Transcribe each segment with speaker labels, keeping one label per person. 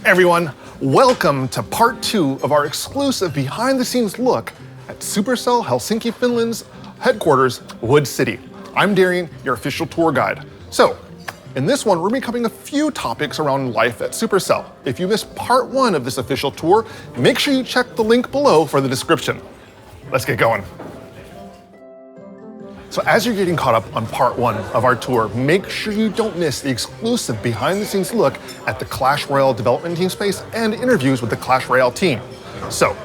Speaker 1: Everyone, welcome to part 2 of our exclusive behind-the-scenes look at Supercell Helsinki, Finland's headquarters, Wood City. I'm Darian, your official tour guide. So, in this one, we're going to be covering a few topics around life at Supercell. If you missed part 1 of this official tour, make sure you check the link below for the description. Let's get going. So as you're getting caught up on part 1 of our tour, make sure you don't miss the exclusive behind-the-scenes look at the Clash Royale development team space and interviews with the Clash Royale team. So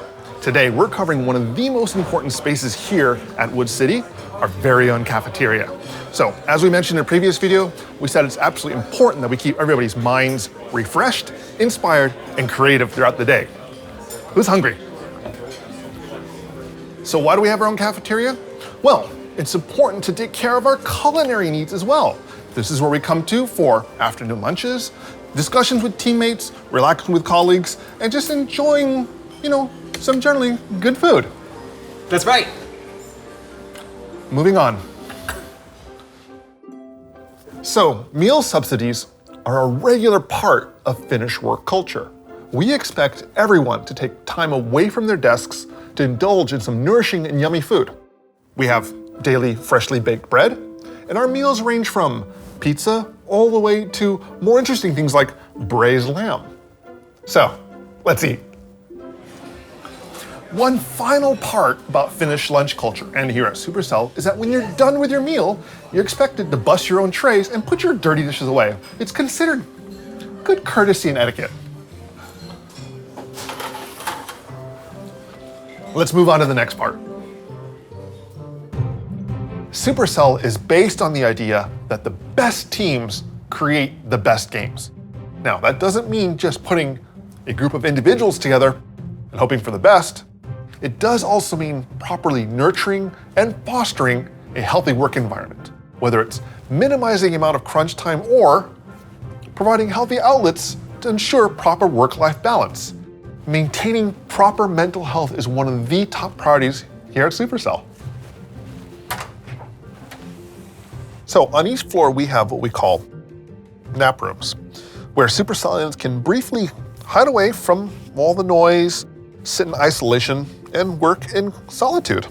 Speaker 1: today we're covering one of the most important spaces here at Wood City, our very own cafeteria. So as we mentioned in a previous video, we said it's absolutely important that we keep everybody's minds refreshed, inspired, and creative throughout the day. Who's hungry? So why do we have our own cafeteria? Well, it's important to take care of our culinary needs as well. This is where we come to for afternoon lunches, discussions with teammates, relaxing with colleagues, and just enjoying, some generally good food.
Speaker 2: That's right.
Speaker 1: Moving on. So, meal subsidies are a regular part of Finnish work culture. We expect everyone to take time away from their desks to indulge in some nourishing and yummy food. We have daily freshly baked bread, and our meals range from pizza all the way to more interesting things like braised lamb. So, let's eat. One final part about Finnish lunch culture and here at Supercell is that when you're done with your meal, you're expected to bust your own trays and put your dirty dishes away. It's considered good courtesy and etiquette. Let's move on to the next part. Supercell is based on the idea that the best teams create the best games. Now, that doesn't mean just putting a group of individuals together and hoping for the best. It does also mean properly nurturing and fostering a healthy work environment, whether it's minimizing the amount of crunch time or providing healthy outlets to ensure proper work-life balance. Maintaining proper mental health is one of the top priorities here at Supercell. So on each floor, we have what we call nap rooms, where Supercellians can briefly hide away from all the noise, sit in isolation, and work in solitude.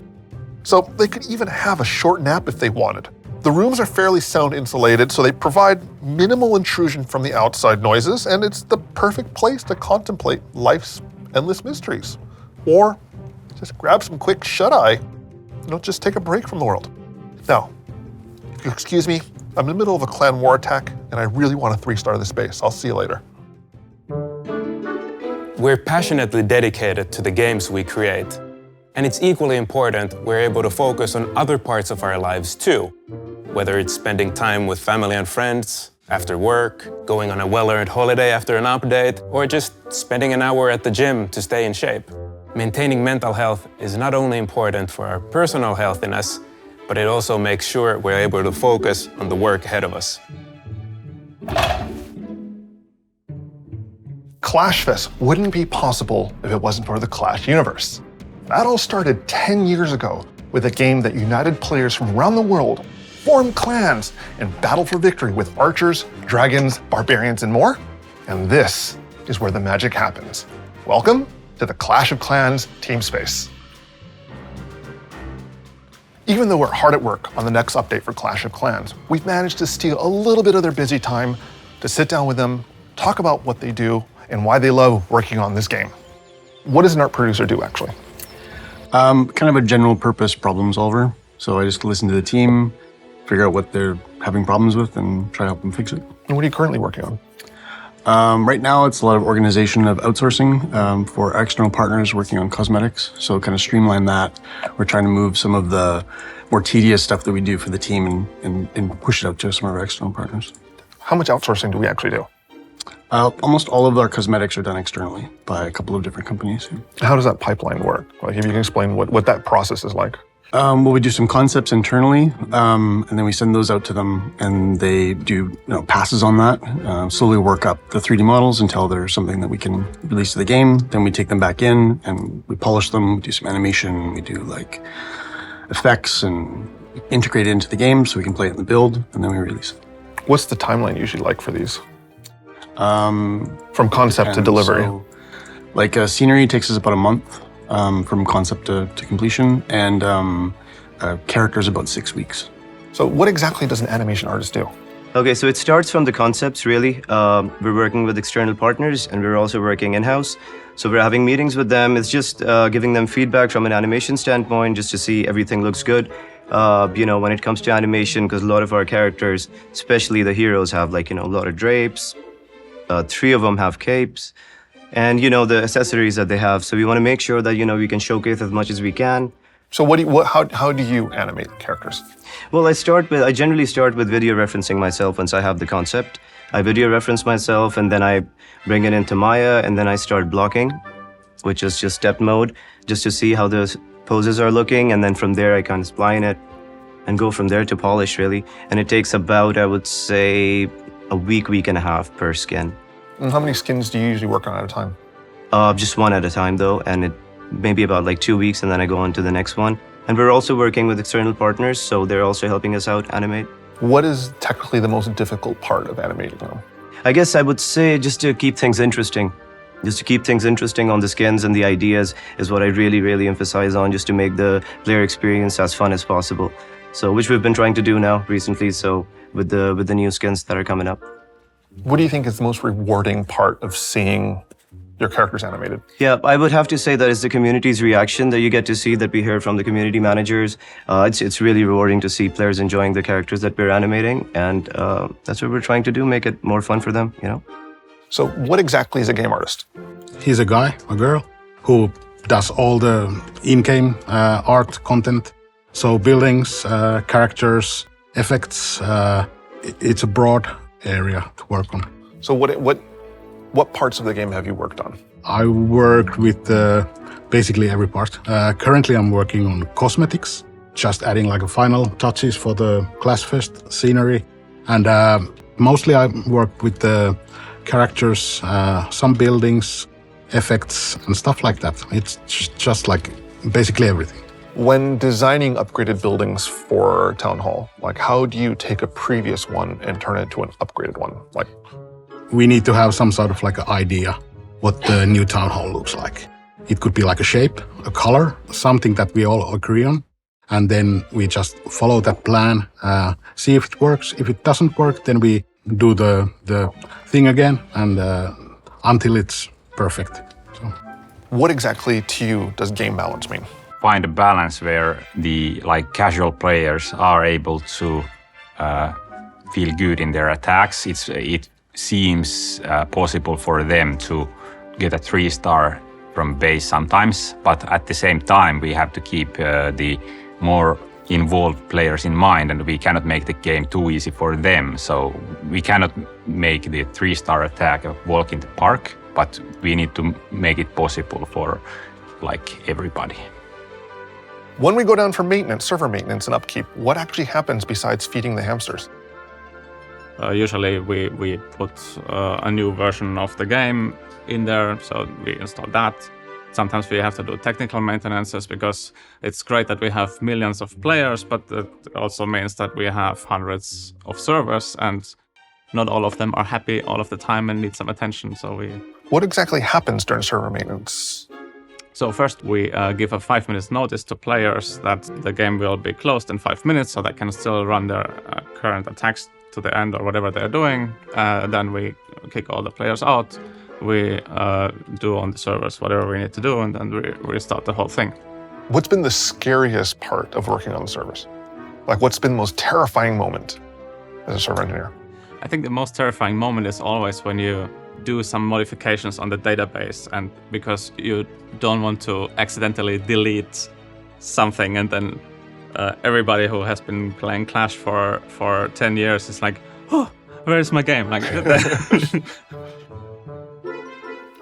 Speaker 1: So they could even have a short nap if they wanted. The rooms are fairly sound insulated, so they provide minimal intrusion from the outside noises, and it's the perfect place to contemplate life's endless mysteries. Or just grab some quick shut-eye, just take a break from the world. Now, excuse me, I'm in the middle of a clan war attack, and I really want to 3-star this base. I'll see you later.
Speaker 3: We're passionately dedicated to the games we create. And it's equally important we're able to focus on other parts of our lives too. Whether it's spending time with family and friends, after work, going on a well-earned holiday after an update, or just spending an hour at the gym to stay in shape. Maintaining mental health is not only important for our personal healthiness, but it also makes sure we're able to focus on the work ahead of us.
Speaker 1: ClashFest wouldn't be possible if it wasn't for the Clash universe. That all started 10 years ago with a game that united players from around the world, formed clans, and battled for victory with archers, dragons, barbarians, and more. And this is where the magic happens. Welcome to the Clash of Clans team space. Even though we're hard at work on the next update for Clash of Clans, we've managed to steal a little bit of their busy time to sit down with them, talk about what they do, and why they love working on this game. What does an art producer do, actually?
Speaker 4: Kind of a general purpose problem solver. So I just listen to the team, figure out what they're having problems with, and try to help them fix it.
Speaker 1: And what are you currently working on?
Speaker 4: Right now, it's a lot of organization of outsourcing for external partners working on cosmetics. So kind of streamline that. We're trying to move some of the more tedious stuff that we do for the team and push it out to some of our external partners.
Speaker 1: How much outsourcing do we actually do?
Speaker 4: Almost all of our cosmetics are done externally by a couple of different companies.
Speaker 1: How does that pipeline work? Like, if you can explain what that process is like.
Speaker 4: Well, we do some concepts internally, and then we send those out to them, and they do passes on that, slowly work up the 3D models until there's something that we can release to the game. Then we take them back in, and we polish them, we do some animation, we do like effects, and integrate it into the game so we can play it in the build, and then we release it.
Speaker 1: What's the timeline usually like for these? From concept to delivery.
Speaker 4: So, scenery takes us about a month from concept to completion, and characters about 6 weeks.
Speaker 1: So what exactly does an animation artist do?
Speaker 2: Okay, so it starts from the concepts, really. We're working with external partners, and we're also working in-house. So we're having meetings with them. It's just giving them feedback from an animation standpoint, just to see everything looks good. When it comes to animation, because a lot of our characters, especially the heroes, have a lot of drapes. 3 of them have capes, and the accessories that they have. So we want to make sure that we can showcase as much as we can.
Speaker 1: So how do you animate characters?
Speaker 2: Well, I generally start with video referencing myself once I have the concept. I video reference myself, and then I bring it into Maya, and then I start blocking, which is just step mode, just to see how the poses are looking, and then from there I kind of spline it and go from there to polish, really. And it takes about, I would say, a week and a half per skin.
Speaker 1: And how many skins do you usually work on at a time?
Speaker 2: Just one at a time, though, and it maybe about 2 weeks, and then I go on to the next one. And we're also working with external partners, so they're also helping us out animate.
Speaker 1: What is technically the most difficult part of animating them?
Speaker 2: I guess I would say just to keep things interesting. Just to keep things interesting on the skins and the ideas is what I really, really emphasize on, just to make the player experience as fun as possible. So, which we've been trying to do now recently, so with the new skins that are coming up.
Speaker 1: What do you think is the most rewarding part of seeing your characters animated?
Speaker 2: Yeah, I would have to say that it's the community's reaction that you get to see, that we hear from the community managers. It's really rewarding to see players enjoying the characters that we're animating, and that's what we're trying to do, make it more fun for them,
Speaker 1: So what exactly is a game artist?
Speaker 5: He's a guy, a girl, who does all the in-game art content. So buildings, characters, effects. It's a broad area to work on.
Speaker 1: So what parts of the game have you worked on?
Speaker 5: I worked with basically every part. Currently, I'm working on cosmetics, just adding a final touches for the Classfest scenery. And mostly I work with the characters, some buildings, effects, and stuff like that. It's just basically everything.
Speaker 1: When designing upgraded buildings for Town Hall, how do you take a previous one and turn it into an upgraded one?
Speaker 5: We need to have some sort of an idea what the new town hall looks like. It could be a shape, a color, something that we all agree on. And then we just follow that plan, see if it works. If it doesn't work, then we do the thing again, and until it's perfect. So.
Speaker 1: What exactly to you does game balance mean?
Speaker 6: Find a balance where the casual players are able to feel good in their attacks. It seems possible for them to get a 3-star from base sometimes, but at the same time we have to keep the more involved players in mind, and we cannot make the game too easy for them. So we cannot make the 3-star attack a walk in the park, but we need to make it possible for everybody.
Speaker 1: When we go down for maintenance, server maintenance and upkeep, what actually happens besides feeding the hamsters?
Speaker 7: Usually we put a new version of the game in there, so we install that. Sometimes we have to do technical maintenances, because it's great that we have millions of players, but it also means that we have hundreds of servers, and not all of them are happy all of the time and need some attention.
Speaker 1: What exactly happens during server maintenance?
Speaker 7: So first we give a 5 minutes notice to players that the game will be closed in 5 minutes, so they can still run their current attacks to the end or whatever they're doing. Then we kick all the players out. We do on the servers whatever we need to do, and then we restart the whole thing.
Speaker 1: What's been the scariest part of working on the servers? What's been the most terrifying moment as a server engineer?
Speaker 7: I think the most terrifying moment is always when you do some modifications on the database, and because you don't want to accidentally delete something, and then everybody who has been playing Clash for 10 years is like, oh, where is my game?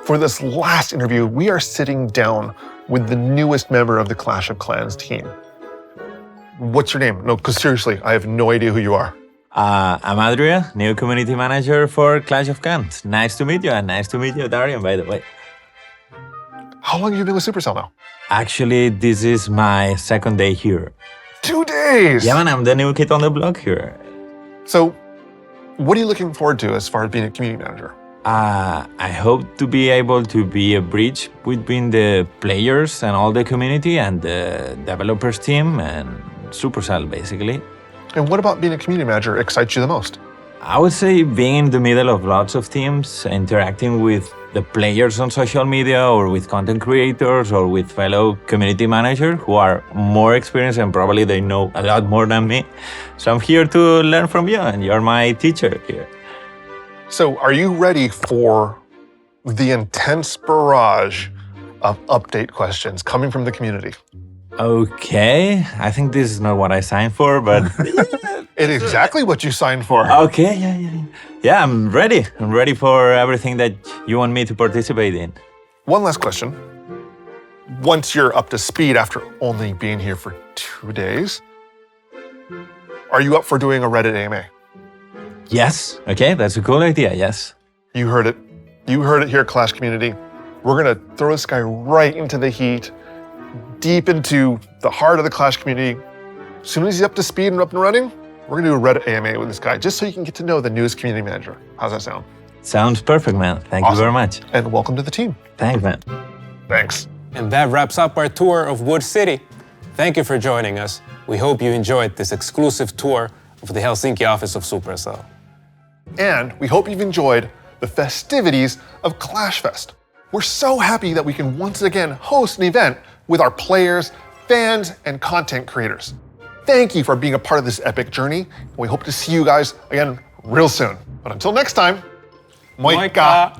Speaker 1: For this last interview, we are sitting down with the newest member of the Clash of Clans team. What's your name? No, because seriously, I have no idea who you are.
Speaker 8: I'm Adria, new community manager for Clash of Clans. Nice to meet you, and nice to meet you, Darian, by the way.
Speaker 1: How long have you been with Supercell now?
Speaker 8: Actually, this is my second day here.
Speaker 1: 2 days!
Speaker 8: Yeah, man, I'm the new kid on the block here.
Speaker 1: So, what are you looking forward to as far as being a community manager?
Speaker 8: I hope to be able to be a bridge between the players and all the community and the developers team and Supercell, basically.
Speaker 1: And what about being a community manager excites you the most?
Speaker 8: I would say being in the middle of lots of teams, interacting with the players on social media or with content creators or with fellow community managers who are more experienced and probably they know a lot more than me. So I'm here to learn from you and you're my teacher here.
Speaker 1: So are you ready for the intense barrage of update questions coming from the community?
Speaker 8: Okay, I think this is not what I signed for, but
Speaker 1: It is exactly what you signed for.
Speaker 8: okay, yeah, I'm ready. I'm ready for everything that you want me to participate in.
Speaker 1: One last question. Once you're up to speed after only being here for 2 days, are you up for doing a Reddit AMA?
Speaker 8: Yes, okay, that's a cool idea, yes.
Speaker 1: You heard it. You heard it here, Clash community. We're gonna throw this guy right into the heat, deep into the heart of the Clash community. As soon as he's up to speed and up and running, we're gonna do a Reddit AMA with this guy, just so you can get to know the newest community manager. How's that sound?
Speaker 8: Sounds perfect, man. Thank you very much.
Speaker 1: And welcome to the team.
Speaker 8: Thanks, man.
Speaker 1: Thanks.
Speaker 3: And that wraps up our tour of Wood City. Thank you for joining us. We hope you enjoyed this exclusive tour of the Helsinki office of Supercell.
Speaker 1: And we hope you've enjoyed the festivities of Clash Fest. We're so happy that we can once again host an event with our players, fans, and content creators. Thank you for being a part of this epic journey. We hope to see you guys again real soon. But until next time, moikka!